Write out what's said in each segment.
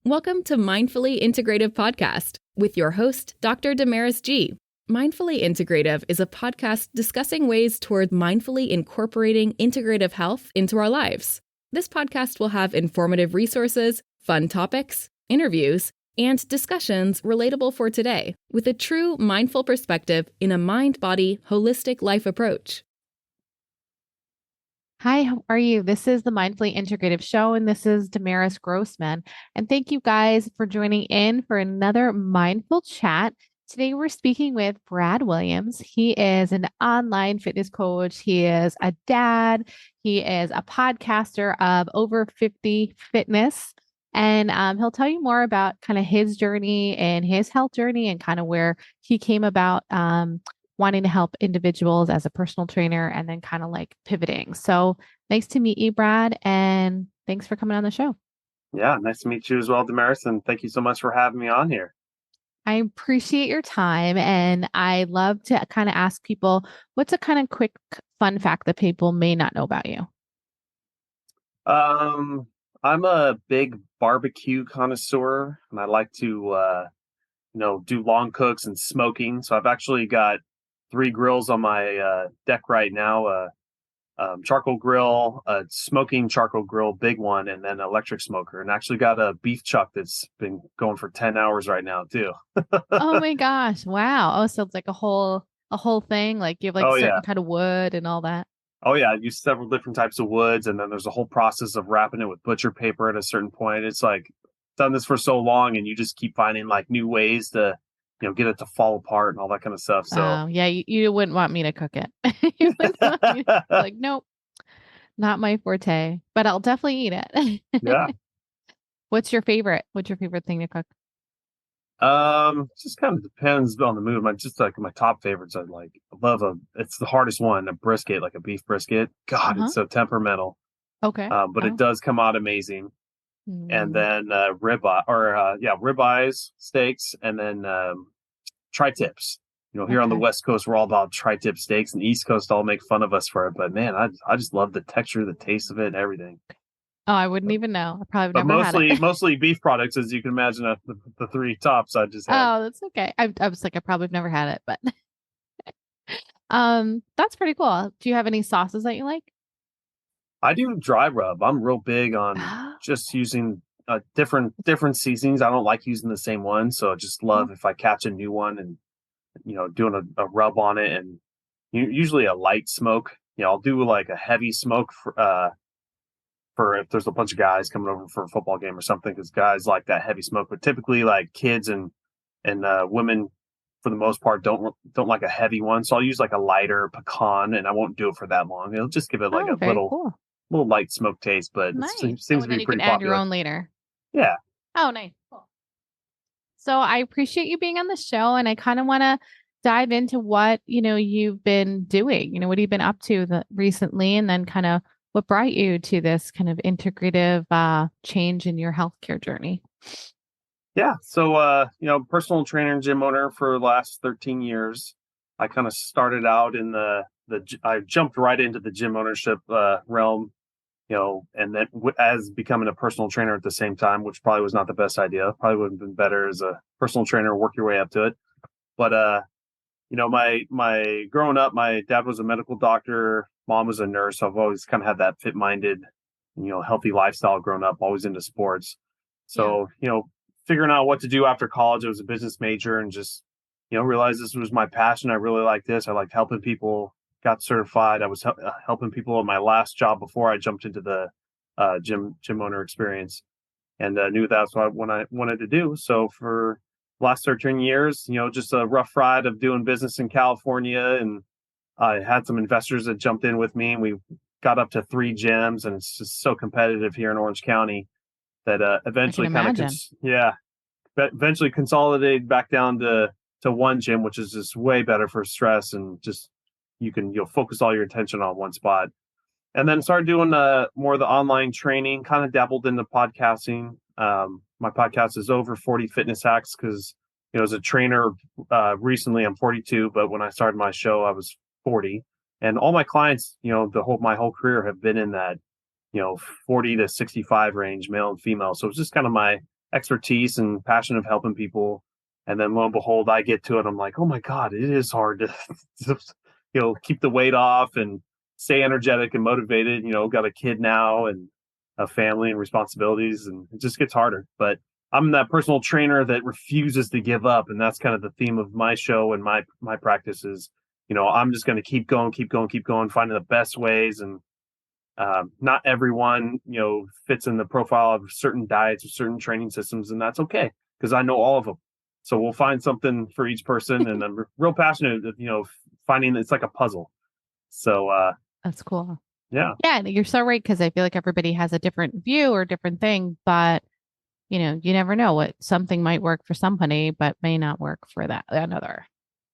Welcome to Mindfully Integrative Podcast with your host, Dr. Damaris G. Mindfully Integrative is a podcast discussing ways toward mindfully incorporating integrative health into our lives. This podcast will have informative resources, fun topics, interviews, and discussions relatable for today with a true mindful perspective in a mind-body, holistic life approach. Hi, how are you? This is the Mindfully Integrative Show, and this is Damaris Grossman. And thank you guys for joining in for another mindful chat. Today, we're speaking with Brad Williams. He is an online fitness coach. He is a dad. He is a podcaster of Over 50 Fitness. And he'll tell you more about kind of his journey and his health journey and kind of where he came about wanting to help individuals as a personal trainer and then kind of like pivoting. So nice to meet you, Brad. And thanks for coming on the show. Yeah, nice to meet you as well, Damaris. And thank you so much for having me on here. I appreciate your time. And I love to kind of ask people, what's a kind of quick fun fact that people may not know about you? I'm a big barbecue connoisseur and I like to, do long cooks and smoking. So I've actually got 3 grills on my deck right now, charcoal grill, a smoking charcoal grill, big one, and then an electric smoker. And actually got a beef chuck that's been going for 10 hours right now too. Oh my gosh. Wow. Oh, so it's like a whole thing. Like you have like certain kind of wood and all that. Oh yeah, I use several different types of woods, and then there's a whole process of wrapping it with butcher paper at a certain point. It's like done this for so long, and you just keep finding like new ways to get it to fall apart and all that kind of stuff. So yeah, you wouldn't want me to cook it. You wouldn't want me to, like, nope, not my forte, but I'll definitely eat it. Yeah. What's your favorite thing to cook? Just kind of depends on the mood. Just like my top favorites, it's the hardest one, a brisket, like a beef brisket. God, It's so temperamental. Okay. But it does come out amazing. And then ribeyes, steaks, and then tri-tips. Here on the West Coast, we're all about tri-tip steaks, and the East Coast all make fun of us for it. But man, I just love the texture, the taste of it, and everything. Oh, I wouldn't even know. I probably never had it. Mostly beef products, as you can imagine. The 3 tops I just had. Oh, that's okay. I was like, I probably never had it, but that's pretty cool. Do you have any sauces that you like? I do dry rub. I'm real big on just using different seasonings. I don't like using the same one, so I just love if I catch a new one and doing a rub on it, and usually a light smoke. I'll do like a heavy smoke for if there's a bunch of guys coming over for a football game or something, because guys like that heavy smoke. But typically, like kids and women, for the most part, don't like a heavy one. So I'll use like a lighter pecan, and I won't do it for that long. It'll just give it like a little light smoke taste, but nice. It seems to be pretty popular. Add your own later. Yeah. Oh, nice. Cool. So I appreciate you being on the show, and I kind of want to dive into what, you've been doing. What have you been up to recently, and then kind of what brought you to this kind of integrative change in your healthcare journey? Yeah. So, personal trainer and gym owner for the last 13 years. I kind of started out in I jumped right into the gym ownership realm, and then as becoming a personal trainer at the same time, which probably was not the best idea. Probably would have been better as a personal trainer, work your way up to it. But, my growing up, my dad was a medical doctor. Mom was a nurse. So I've always kind of had that fit-minded, healthy lifestyle growing up, always into sports. So, figuring out what to do after college, I was a business major and just, realized this was my passion. I really liked this. I liked helping people, got certified. I was helping people at my last job before I jumped into the gym owner experience, and knew that's what I wanted to do. So for the last 13 years, just a rough ride of doing business in California. And I had some investors that jumped in with me, and we got up to 3 gyms, and it's just so competitive here in Orange County that eventually eventually consolidated back down to 1 gym, which is just way better for stress, and just you'll focus all your attention on one spot. And then started doing more of the online training, kind of dabbled into podcasting. My podcast is Over 40 Fitness Hacks because, as a trainer, recently I'm 42, but when I started my show, I was 40. And all my clients, my whole career have been in that, 40 to 65 range, male and female. So it's just kind of my expertise and passion of helping people. And then lo and behold, I get to it. I'm like, oh my God, it is hard to, keep the weight off and stay energetic and motivated. Got a kid now and a family and responsibilities, and it just gets harder. But I'm that personal trainer that refuses to give up. And that's kind of the theme of my show and my practice is, I'm just going to keep going, finding the best ways. And not everyone, fits in the profile of certain diets or certain training systems, and that's okay because I know all of them. So we'll find something for each person, and I'm real passionate, finding it's like a puzzle. So that's cool. Yeah. Yeah, you're so right because I feel like everybody has a different view or different thing, but you never know what something might work for somebody, but may not work for that another.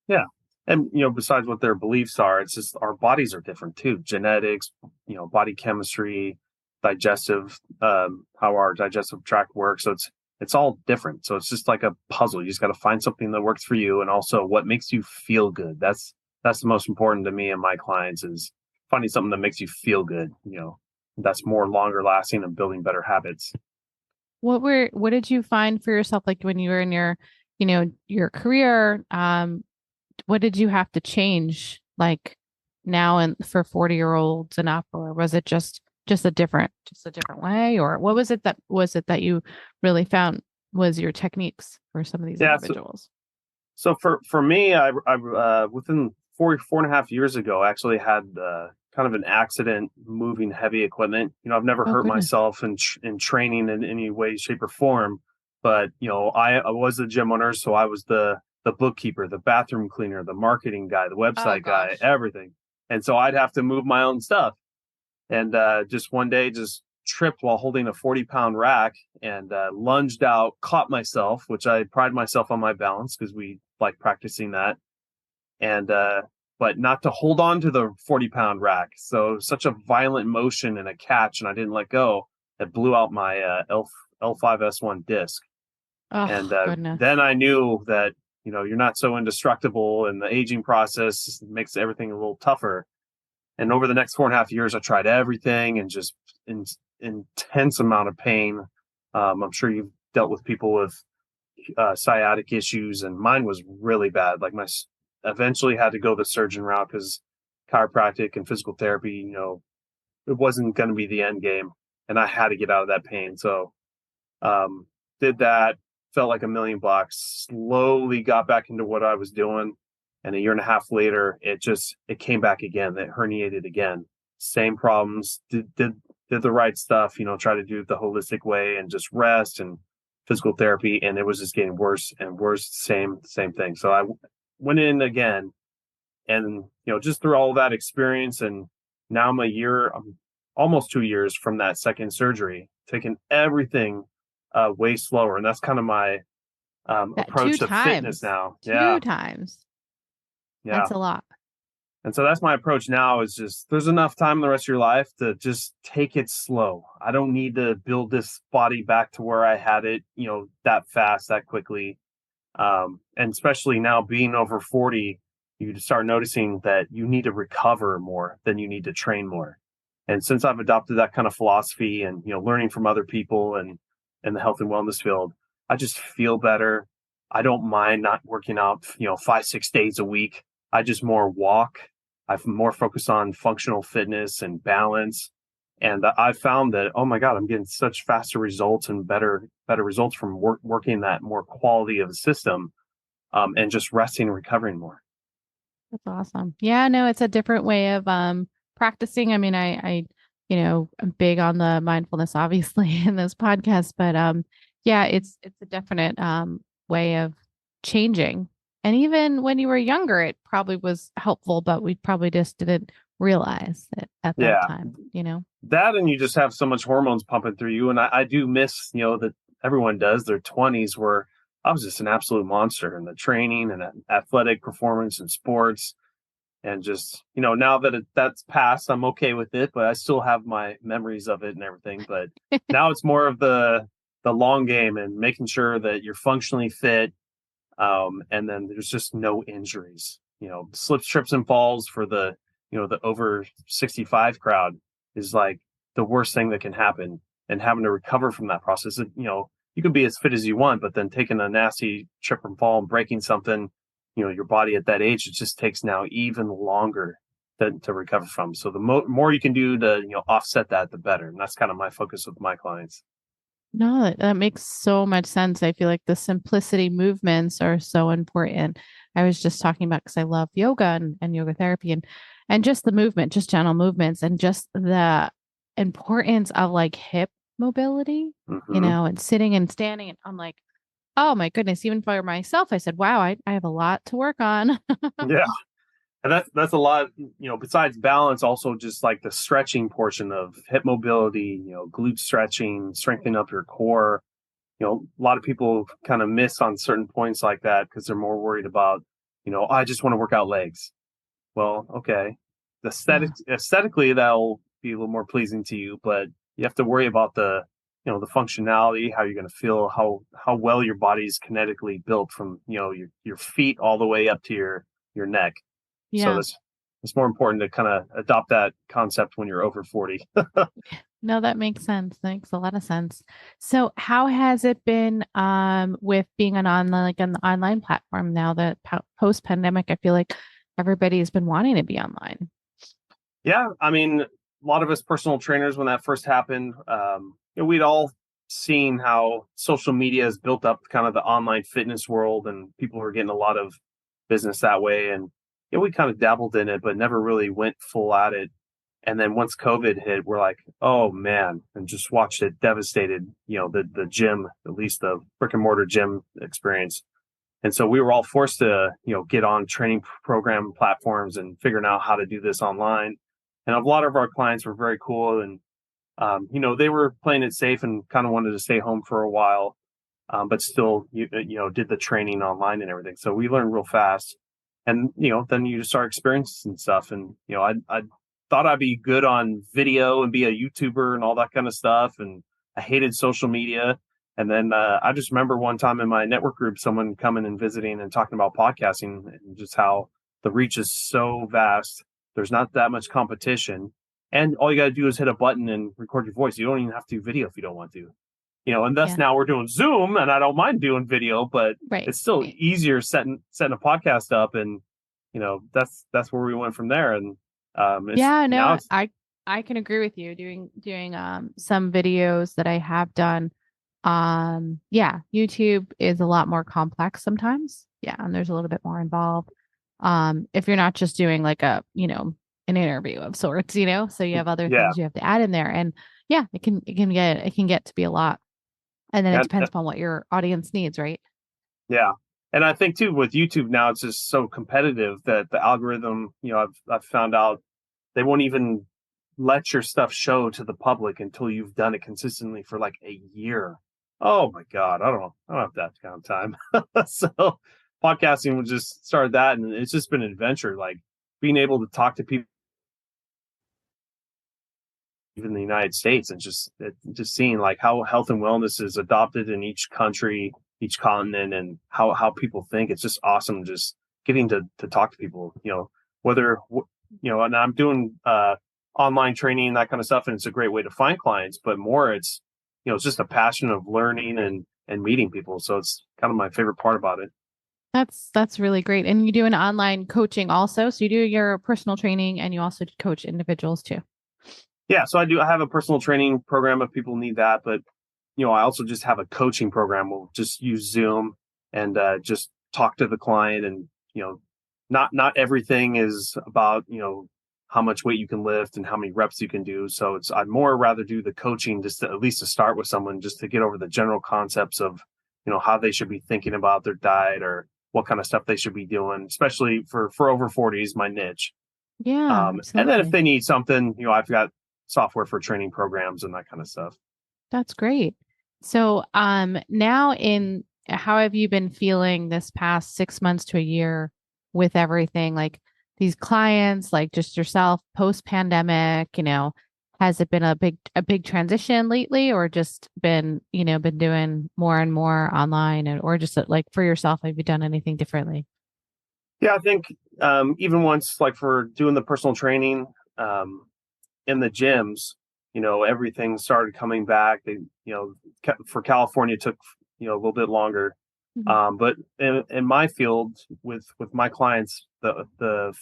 Yeah. And, besides what their beliefs are, it's just our bodies are different too. Genetics, body chemistry, digestive, how our digestive tract works. So it's all different. So it's just like a puzzle. You just got to find something that works for you. And also what makes you feel good. That's the most important to me and my clients is finding something that makes you feel good. That's more longer lasting and building better habits. What did you find for yourself? Like when you were in your career, what did you have to change like now and for 40-year-olds and up, or was it just a different way, or what was it that you really found was your techniques for some of these individuals? So for me, I within 4.5 years ago, I actually had kind of an accident moving heavy equipment. I've never hurt myself in training in any way, shape, or form, but I was a gym owner, so I was the bookkeeper, the bathroom cleaner, the marketing guy, the website guy, everything. And so I'd have to move my own stuff. And just one day, just tripped while holding a 40-pound rack and lunged out, caught myself, which I pride myself on my balance because we like practicing that. And but not to hold on to the 40-pound rack. So such a violent motion and a catch, and I didn't let go. That blew out my L5S1 disc. Oh, and goodness. Then I knew that you're not so indestructible, and the aging process makes everything a little tougher. And over the next 4.5 years, I tried everything and just intense amount of pain. I'm sure you've dealt with people with sciatic issues, and mine was really bad. Like eventually had to go the surgeon route because chiropractic and physical therapy, it wasn't going to be the end game, and I had to get out of that pain. So did that. Felt like $1 million, slowly got back into what I was doing. And 1.5 years later, it came back again. It herniated again. Same problems, did the right stuff, try to do it the holistic way and just rest and physical therapy. And it was just getting worse and worse. Same thing. So I went in again and, just through all that experience. And now I'm almost 2 years from that second surgery, taking everything way slower. And that's kind of my approach to fitness now. Two times. Yeah. That's a lot. And so that's my approach now is just there's enough time in the rest of your life to just take it slow. I don't need to build this body back to where I had it, that fast, that quickly. And especially now being over 40, you start noticing that you need to recover more than you need to train more. And since I've adopted that kind of philosophy and, learning from other people and in the health and wellness field, I just feel better. I don't mind not working out, 5-6 days a week. I just more walk. I'm more focused on functional fitness and balance. And I found that, oh my God, I'm getting such faster results and better results from working that more quality of the system and just resting and recovering more. That's awesome. Yeah, no, it's a different way of practicing. I mean, I I'm big on the mindfulness, obviously, in this podcast, but yeah, it's a definite way of changing. And even when you were younger, it probably was helpful, but we probably just didn't realize it at that time, That, and you just have so much hormones pumping through you. And I do miss, that everyone does their 20s where I was just an absolute monster in the training and athletic performance and sports. And just, now that that's passed, I'm okay with it, but I still have my memories of it and everything. But now it's more of the long game and making sure that you're functionally fit. And then there's just no injuries, slips, trips, and falls for the over 65 crowd is like the worst thing that can happen, and having to recover from that process. you can be as fit as you want, but then taking a nasty trip and fall and breaking something, your body at that age, it just takes now even longer to recover from. So the more you can do to, offset that, the better. And that's kind of my focus with my clients. No, that makes so much sense. I feel like the simplicity movements are so important. I was just talking about because I love yoga and yoga therapy and just the movement, just gentle movements and just the importance of like hip mobility, and sitting and standing. And I'm like, oh my goodness, even for myself, I said, wow, I have a lot to work on. Yeah. And that's a lot, besides balance, also just like the stretching portion of hip mobility, glute stretching, strengthening up your core. A lot of people kind of miss on certain points like that because they're more worried about, I just want to work out legs. Well, okay. Aesthetically, that'll be a little more pleasing to you, but you have to worry about the functionality, how you're going to feel, how well your body's kinetically built from, your feet all the way up to your neck. So Yeah. it's more important to kind of adopt that concept when you're over 40. No, that makes sense. That makes a lot of sense. So how has it been with being an online platform now that post pandemic? I feel like everybody's been wanting to be online. Yeah, I mean, a lot of us personal trainers, when that first happened, we'd all seen how social media has built up kind of the online fitness world, and people were getting a lot of business that way. And we kind of dabbled in it, but never really went full at it. And then once COVID hit, we're like, oh man, and just watched it devastated, the gym, at least the brick and mortar gym experience. And so we were all forced to, get on training program platforms and figuring out how to do this online. And a lot of our clients were very cool, and they were playing it safe and kind of wanted to stay home for a while, but still, did the training online and everything. So we learned real fast. And, then you just start experiencing stuff. And, I thought I'd be good on video and be a YouTuber and all that kind of stuff. And I hated social media. And then I just remember one time in my network group, someone coming and visiting and talking about podcasting and just how the reach is so vast. There's not that much competition. And all you got to do is hit a button and record your voice. You don't even have to do video if you don't want to. And thus now we're doing Zoom, and I don't mind doing video, but it's still easier setting a podcast up, and that's where we went from there. And I can agree with you. Doing some videos that I have done. YouTube is a lot more complex sometimes. Yeah, and there's a little bit more involved. If you're not just doing like an interview of sorts, so you have other things you have to add in there, and it can get to be a lot. And then it depends upon what your audience needs, right? Yeah. And I think too, with YouTube now, it's just so competitive that the algorithm, I've found out they won't even let your stuff show to the public until you've done it consistently for like a year. Oh my God. I don't have that kind of time. So podcasting was just started that, and it's just been an adventure, like being able to talk to people even in the United States, and just seeing like how health and wellness is adopted in each country, each continent, and how people think. It's just awesome just getting to talk to people, whether, and I'm doing online training, that kind of stuff. And it's a great way to find clients, but more it's, it's just a passion of learning and meeting people. So it's kind of my favorite part about it. That's really great. And you do an online coaching also. So you do your personal training and you also coach individuals too. Yeah, so I have a personal training program if people need that, but I also just have a coaching program. We'll just use Zoom and just talk to the client, and not everything is about how much weight you can lift and how many reps you can do. So I'd more rather do the coaching just at least to start with someone, just to get over the general concepts of how they should be thinking about their diet or what kind of stuff they should be doing, especially for over 40s, my niche. Yeah, and then if they need something, I've got software for training programs and that kind of stuff. That's great. So, now how have you been feeling this past 6 months to a year with everything, like these clients, like just yourself post pandemic, has it been a big transition lately, or just been doing more and more online, or just like for yourself, have you done anything differently? Yeah, I think, even once, like for doing the personal training, in the gyms, everything started coming back. They, for California, it took, a little bit longer. But in my field with my clients, the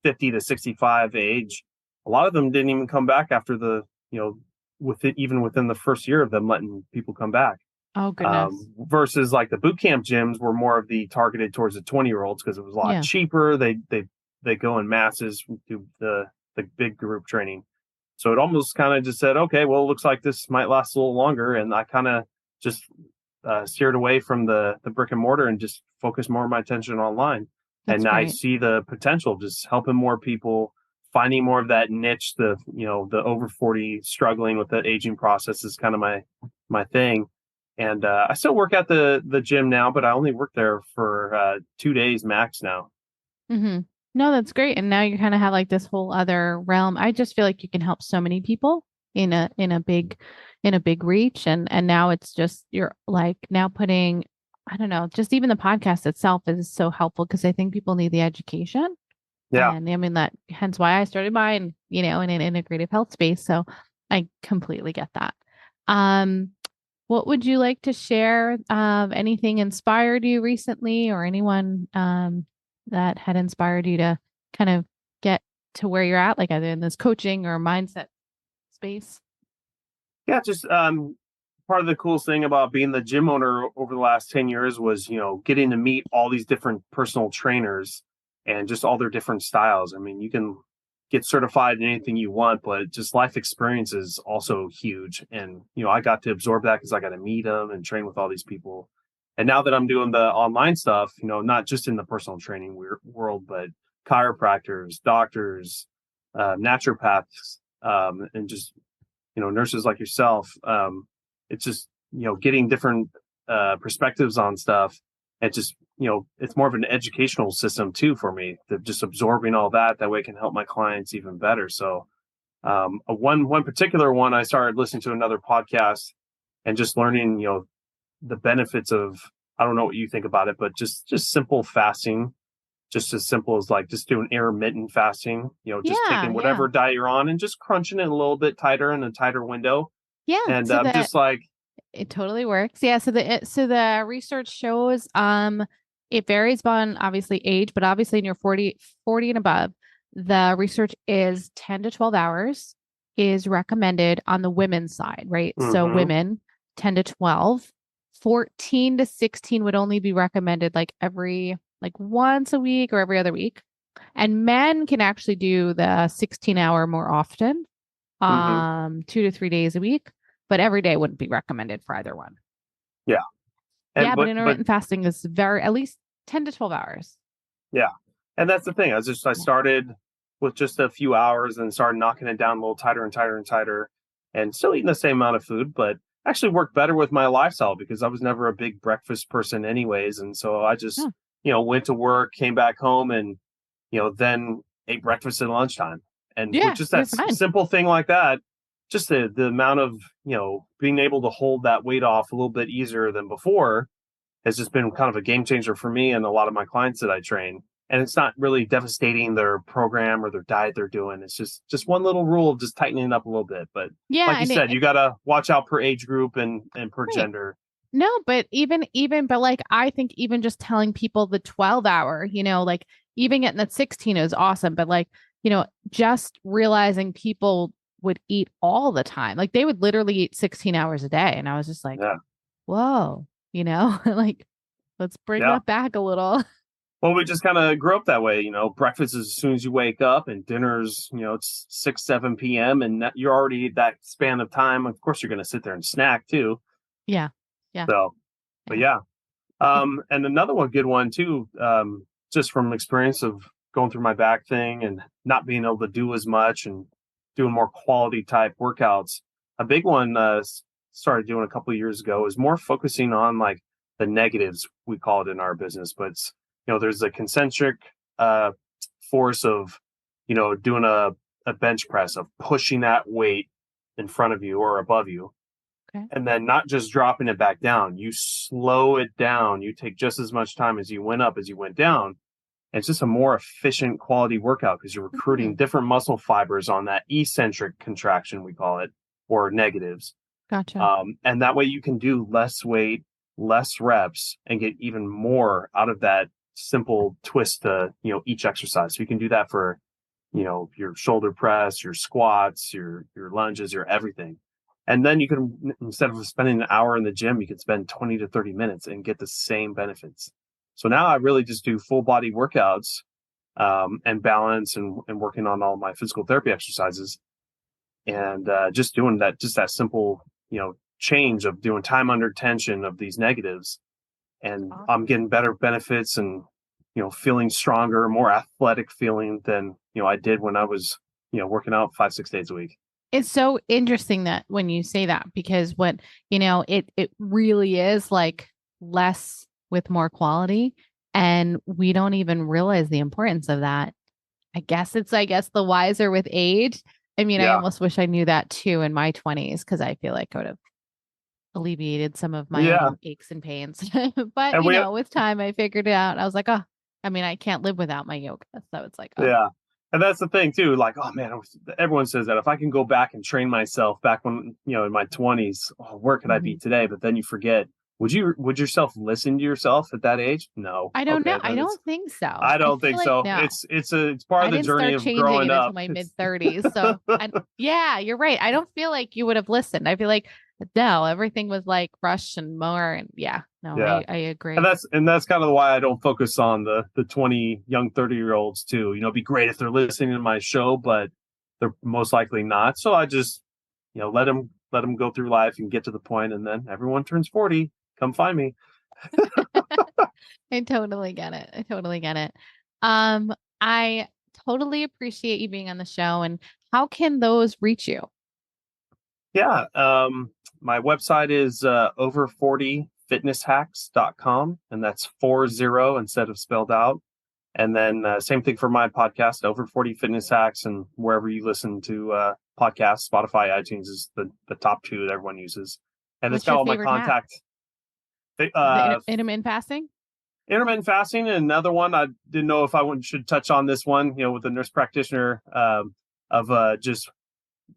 50 to 65 age, a lot of them didn't even come back after even within the first year of them letting people come back. Oh, goodness. Versus like the boot camp gyms were more of the targeted towards the 20-year-olds because it was a lot cheaper. They go in masses, do the big group training. So it almost kind of just said, okay, well, it looks like this might last a little longer. And I kind of just steered away from the brick and mortar and just focused more of my attention online. That's and great. I see the potential of just helping more people, finding more of that niche, the over 40 struggling with the aging process is kind of my thing. And I still work at the gym now, but I only work there for 2 days max now. No, that's great. And now you kind of have like this whole other realm. I just feel like you can help so many people in a big reach. And now it's just, you're like now putting, I don't know, just even the podcast itself is so helpful because I think people need the education. Yeah. And I mean hence why I started mine, in an integrative health space. So I completely get that. What would you like to share? Anything inspired you recently, or anyone that had inspired you to kind of get to where you're at, like either in this coaching or mindset space? Yeah, just part of the coolest thing about being the gym owner over the last 10 years was, getting to meet all these different personal trainers and just all their different styles. I mean, you can get certified in anything you want, but just life experience is also huge. And, I got to absorb that because I got to meet them and train with all these people. And now that I'm doing the online stuff, not just in the personal training world, but chiropractors, doctors, naturopaths, and just, nurses like yourself. It's just, getting different perspectives on stuff. And just, it's more of an educational system too for me, that just absorbing all that way it can help my clients even better. So one particular one, I started listening to another podcast and just learning, the benefits of, I don't know what you think about it, but just simple fasting, just as simple as like just doing intermittent fasting, just taking whatever diet you're on and just crunching it a little bit tighter in a tighter window. Yeah. And so just like, it totally works. Yeah. So the research shows, it varies on obviously age, but obviously in your 40 and above, the research is 10 to 12 hours is recommended on the women's side, right? So women 10 to 12, 14 to 16 would only be recommended like once a week or every other week. And men can actually do the 16-hour more often, 2 to 3 days a week, but every day wouldn't be recommended for either one. Yeah. But intermittent fasting is at least 10 to 12 hours. Yeah. And that's the thing. I started with just a few hours and started knocking it down a little tighter and tighter and tighter, and still eating the same amount of food, but actually worked better with my lifestyle because I was never a big breakfast person anyways. And so I just, went to work, came back home and, then ate breakfast at lunchtime. And with just that simple thing like that, just the amount of, being able to hold that weight off a little bit easier than before has just been kind of a game changer for me and a lot of my clients that I train. And it's not really devastating their program or their diet they're doing. It's just one little rule of just tightening it up a little bit. But like you said, you got to watch out per age group and per gender. No, but but like, I think even just telling people the 12-hour, like even getting that 16 is awesome. But like, just realizing people would eat all the time. Like they would literally eat 16 hours a day. And I was just like, whoa, like, let's bring that back a little. Well, we just kind of grew up that way, breakfast is as soon as you wake up and dinner's, it's 6, 7 p.m. and you're already that span of time. Of course, you're going to sit there and snack too. Yeah. Yeah. So, but and another good one too, just from experience of going through my back thing and not being able to do as much and doing more quality type workouts. A big one started doing a couple of years ago is more focusing on like the negatives, we call it in our business, but it's, there's a concentric force of, doing a bench press, of pushing that weight in front of you or above you. Okay. And then not just dropping it back down. You slow it down. You take just as much time as you went up as you went down. And it's just a more efficient quality workout because you're recruiting different muscle fibers on that eccentric contraction, we call it. or negatives. Gotcha. And that way you can do less weight, less reps, and get even more out of that simple twist to, each exercise. So you can do that for, your shoulder press, your squats, your lunges, your everything. And then you can, instead of spending an hour in the gym, you can spend 20 to 30 minutes and get the same benefits. So now I really just do full body workouts, and balance and working on all my physical therapy exercises, and just doing that simple, change of doing time under tension of these negatives. And Awesome. I'm getting better benefits and, feeling stronger, more athletic feeling than, I did when I was, working out 5-6 days a week. It's so interesting that when you say that, because it really is like less with more quality, and we don't even realize the importance of that. I guess the wiser with age. I mean, I Yeah. almost wish I knew that too in my 20s, because I feel like I would have alleviated some of my own aches and pains. But And with time, I figured it out. I was like, oh, I mean, I can't live without my yoga. So it's like, oh. Yeah. And that's the thing too. Like, oh man, everyone says that if I can go back and train myself back when, in my 20s, where could I be today? But then you forget, would yourself listen to yourself at that age? No. I don't know. I don't think so. I don't think so. No. It's part of the journey of growing up. I didn't start changing it until my mid-30s. So yeah, you're right. I don't feel like you would have listened. I feel like, no, everything was like rush and more. And I agree. And that's kind of why I don't focus on the 20 young 30-year-olds too. It'd be great if they're listening to my show, but they're most likely not. So I just, let them go through life and get to the point, and then everyone turns 40. Come find me. I totally get it. I totally appreciate you being on the show. And how can those reach you? Yeah. My website is over40fitnesshacks.com, and that's 40 instead of spelled out. And then same thing for my podcast, Over 40 Fitness Hacks, and wherever you listen to podcasts, Spotify, iTunes is the top two that everyone uses. And What's it's got your all my favorite contact. Intermittent fasting? Intermittent fasting, and another one I didn't know if I should touch on this one, with the nurse practitioner, of just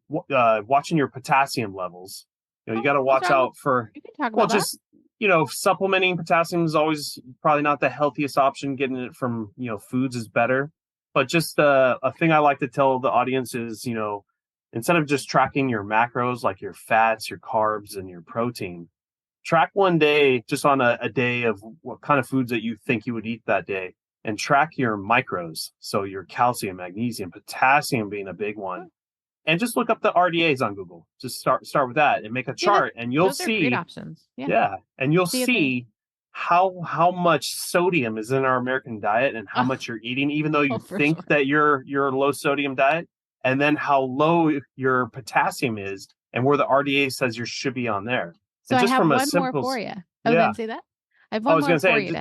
watching your potassium levels. You got to watch out for, you can talk about just, supplementing potassium is always probably not the healthiest option. Getting it from, foods is better. But just a thing I like to tell the audience is, instead of just tracking your macros, like your fats, your carbs, and your protein, track one day just on a day of what kind of foods that you think you would eat that day, and track your micros. So your calcium, magnesium, potassium being a big one. And just look up the RDAs on Google. Just start with that and make a chart, and you'll those are great options. Yeah. And you'll see how much sodium is in our American diet and how much you're eating, even though you think that you're a low sodium diet, and then how low your potassium is and where the RDA says you should be on there. So I have one more for you. Oh, then say that. I have one more for you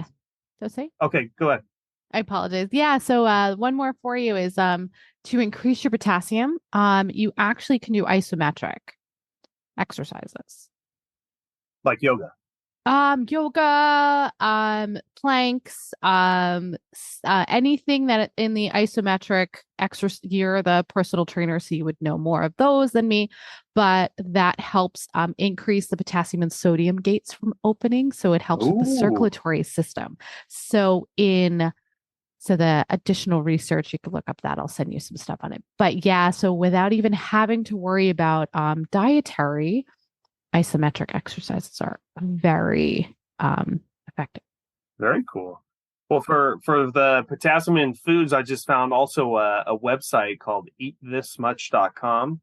to say. Okay, go ahead. I apologize. Yeah. So one more for you is to increase your potassium. You actually can do isometric exercises. Like yoga. Planks, anything that in the isometric exercise, you're the personal trainer, so you would know more of those than me, but that helps increase the potassium and sodium gates from opening. So it helps with the circulatory system. So the additional research, you can look up that. I'll send you some stuff on it. But yeah, so without even having to worry about dietary, isometric exercises are very effective. Very cool. Well, for the potassium in foods, I just found also a website called eatthismuch.com.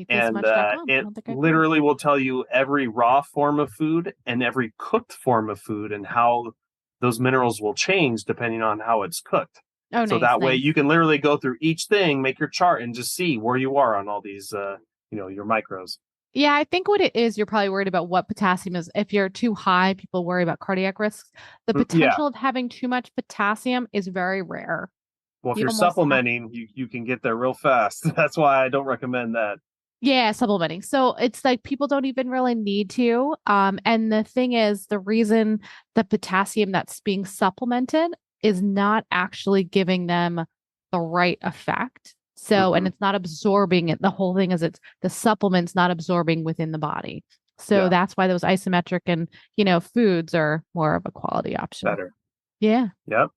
And it literally will tell you every raw form of food and every cooked form of food and how those minerals will change depending on how it's cooked. So that way you can literally go through each thing, make your chart, and just see where you are on all these, your macros. Yeah, I think what it is, you're probably worried about what potassium is. If you're too high, people worry about cardiac risks. The potential of having too much potassium is very rare. Well, if you're supplementing, you can get there real fast. That's why I don't recommend that. Yeah, supplementing. So it's like people don't even really need to. And the thing is, the reason the potassium that's being supplemented is not actually giving them the right effect. So, and it's not absorbing it. The whole thing is the supplement's not absorbing within the body. So that's why those isometric and, foods are more of a quality option. Better. Yeah. Yep.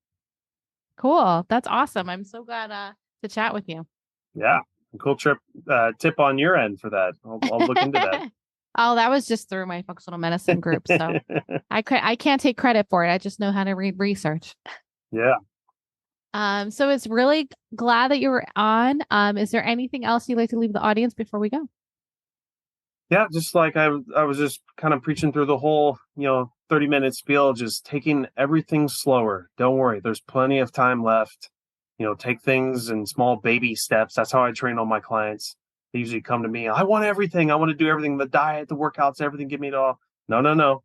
Cool. That's awesome. I'm so glad to chat with you. Yeah. Cool tip on your end for that. I'll look into that. Oh, that was just through my functional medicine group. So I can't take credit for it. I just know how to read research. Yeah. So it's really glad that you were on. Is there anything else you'd like to leave the audience before we go? Yeah, just like I was just kind of preaching through the whole, 30-minute spiel, just taking everything slower. Don't worry, there's plenty of time left. Take things in small baby steps. That's how I train all my clients. They usually come to me, I want everything. I want to do everything, the diet, the workouts, everything. Give me it all. No.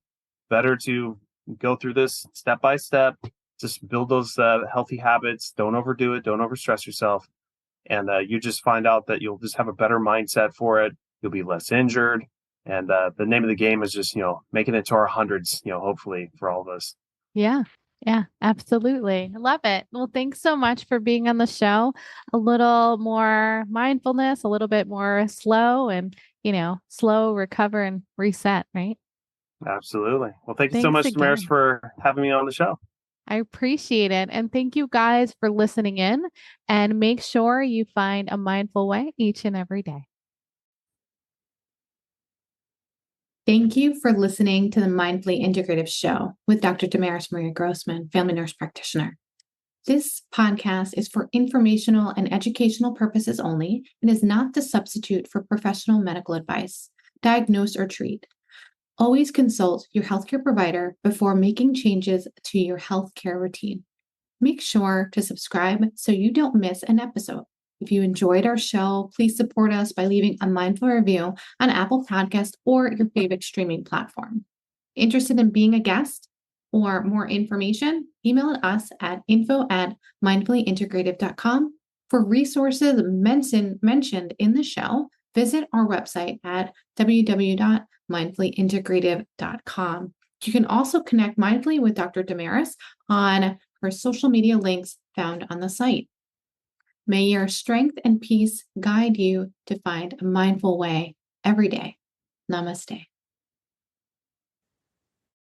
Better to go through this step by step. Just build those healthy habits. Don't overdo it. Don't overstress yourself. And you just find out that you'll just have a better mindset for it. You'll be less injured. And the name of the game is just, making it to our hundreds, hopefully for all of us. Yeah. Yeah, absolutely. I love it. Well, thanks so much for being on the show. A little more mindfulness, a little bit more slow and, slow, recover and reset, right? Absolutely. Well, thank you so much, Damaris, for having me on the show. I appreciate it. And thank you guys for listening in, and make sure you find a mindful way each and every day. Thank you for listening to the Mindfully Integrative Show with Dr. Damaris Maria Grossman, family nurse practitioner. This podcast is for informational and educational purposes only and is not the substitute for professional medical advice, diagnose, or treat. Always consult your healthcare provider before making changes to your healthcare routine. Make sure to subscribe so you don't miss an episode. If you enjoyed our show, please support us by leaving a mindful review on Apple Podcasts or your favorite streaming platform. Interested in being a guest or more information? Email us at info@mindfullyintegrative.com. For resources mentioned in the show, visit our website at www.mindfullyintegrative.com. You can also connect mindfully with Dr. Damaris on her social media links found on the site. May your strength and peace guide you to find a mindful way every day. Namaste.